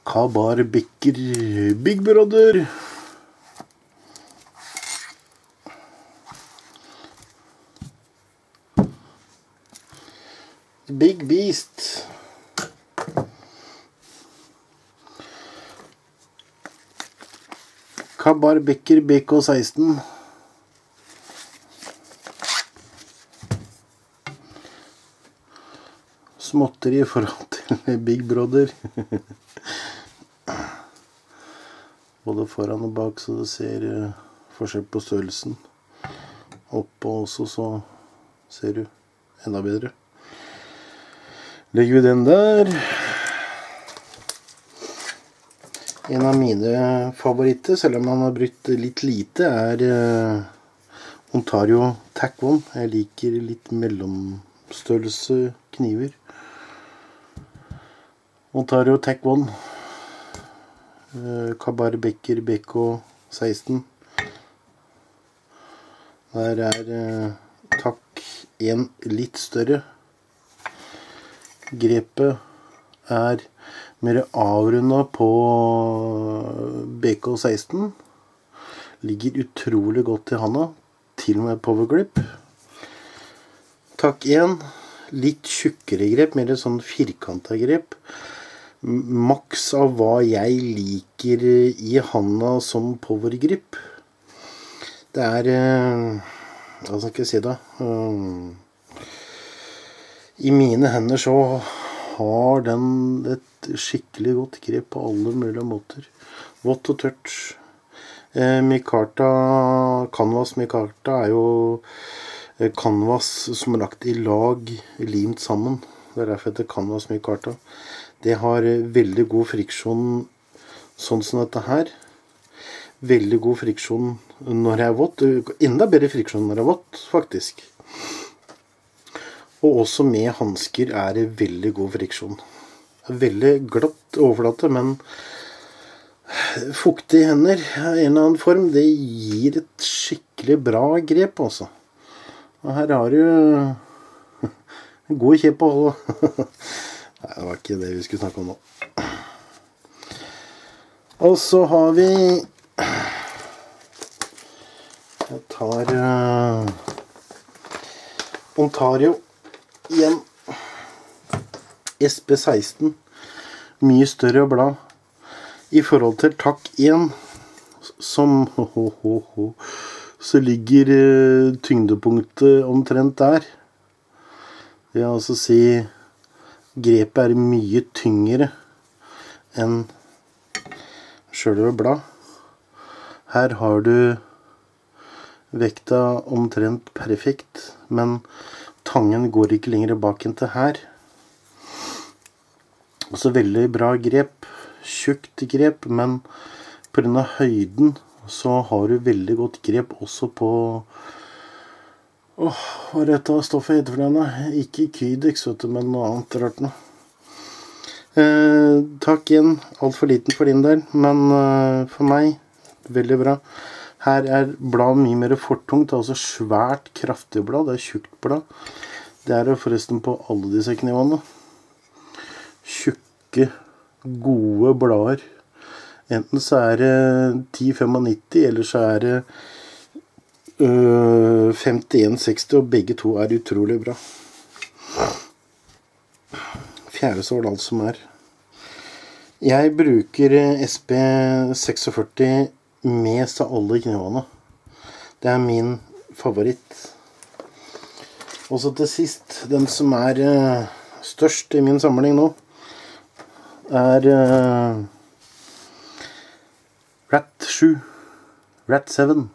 Ka-Bar Becker Big Brother. Big Beast. Ka-Bar Becker BK16. Småtter i forhold til Big Brother. Både foran og bak, så du ser forskjell på størrelsen. Oppå også, så ser du enda bedre. Legger vi den der. En av mine favoritter, selv om han har brukt litt lite, er Ontario Tac One. Jeg liker litt mellomstørrelse kniver. Ontario Tac One. Ka-Bar Becker BK16. Der er Tac 1 litt større. Grepet er mer avrundet på BK16. Ligger utrolig godt i handa, til og med power grip. Tac 1, litt tjukkere grep, mer sånn firkantet grep. Maks av hva jeg liker i handa som power grip. Det er, hva skal jeg si da? I mine hender så har den et skikkelig godt grep på alle mulige måter. Vått og tørt. Micarta, canvas Micarta er jo canvas som er lagt i lag, limt sammen. Det er derfor det heter canvas Micarta. Det har veldig god friksjon, sånn som dette her. Veldig god friksjon når det er vått. Enda bedre friksjon når det er vått, faktisk. Og også med handsker er det veldig god friksjon. Veldig glatt overflate, men fuktige hender i en eller annen form, det gir et skikkelig bra grep, altså. Og her har du en god kjepp å holde. Nei, det var ikke det vi skulle snakke om nå. Og så har vi... Jeg tar Ontario igjen. SP16. Mye større blad. I forhold til Tac 1, som så ligger tyngdepunktet omtrent der. Det vil altså si grepet er mye tyngre enn selve blad. Her har du vekta omtrent perfekt, men tangen går ikke lenger bak enn til her. Også veldig bra grep, tjukt grep, men på grunn av høyden så har du veldig godt grep også på hva er dette stoffet heter for denne? Ikke Kydex, vet du, men noe annet rart nå. Tac 1, alt for liten for din del, men for meg, veldig bra. Her er blad mye mer fortungt, altså svært kraftig blad, det er tjukt blad. Det er det forresten på alle disse knivene. Tjukke, gode blader. Enten så er det 10,95, eller så er det 51,60, og begge to er utrolig bra. Fjerde så var det alt som er. Jeg bruker SP46 mest av alle knivene. Det er min favoritt. Og så til sist, den som er størst i min samling nå, er Rat 7, Rat 7.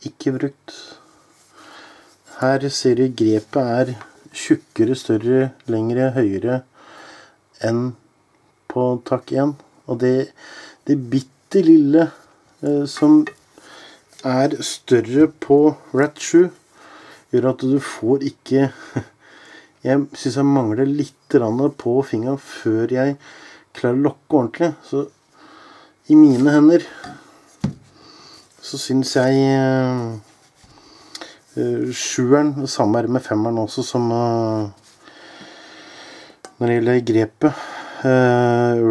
Ikke brukt. Her ser du grepet er tjukkere, større, lengre, høyere enn på Tac 1. Og det bitte lille som er større på Rat 7 gjør at du får ikke... Jeg synes jeg mangler litt på fingeren før jeg klarer å lokke ordentlig. Så i mine hender så synes jeg sjueren, det samme er med femmeren også, som når det gjelder grepet.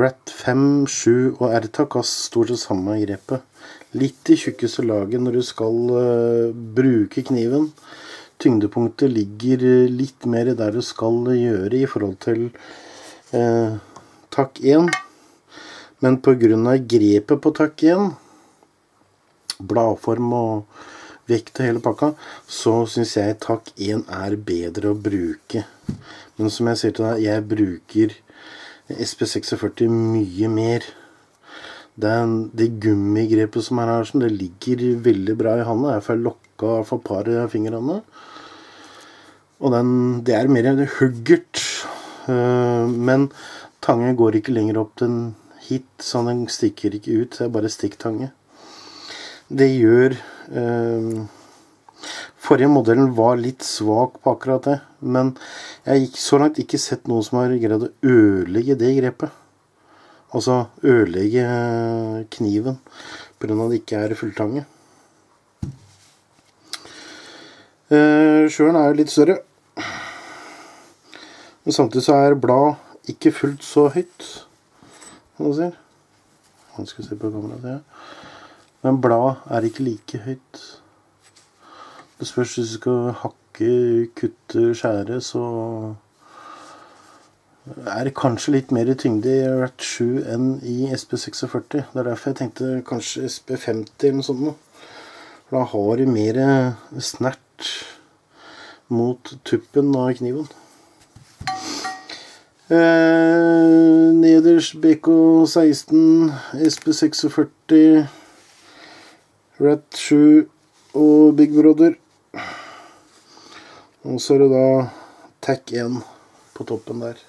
Rat 5, 7 og R-tak har stort sett samme grepet. Litt i tjukkeste laget når du skal bruke kniven. Tyngdepunktet ligger litt mer der du skal gjøre i forhold til takk 1. Men på grunn av grepet på takk 1, bladform og vekt og hele pakka, så synes jeg takk 1 er bedre å bruke. Men som jeg sier til deg, jeg bruker SP46 mye mer. Det gummigrepet som er her, det ligger veldig bra i handa. Jeg får lokka for et par av fingrene. Og det er mer huggert. Men tangen går ikke lenger opp til en hit, så den stikker ikke ut. Det er bare stikktange. Det gjør forrige modellen var litt svak på akkurat det, men jeg har så langt ikke sett noen som har greid å ødelegge det grepet. Altså ødelegge kniven på grunn av at det ikke er fulltange. Sjøren er jo litt større, men samtidig så er blad ikke fullt så høyt, som du ser. Man skal se på kameraet, ja. Men blad er ikke like høyt. Det spørs hvis du skal hakke, kutte, skjære, så er det kanskje litt mer tyngde i Rat 7 enn i SP46. Det er derfor jeg tenkte kanskje SP50 eller noe sånt. For da har du mer snert mot tuppen av kniven. Nederst BK16, SP46, Rat 7 og Big Brother. Og så er det da takk 1 på toppen der.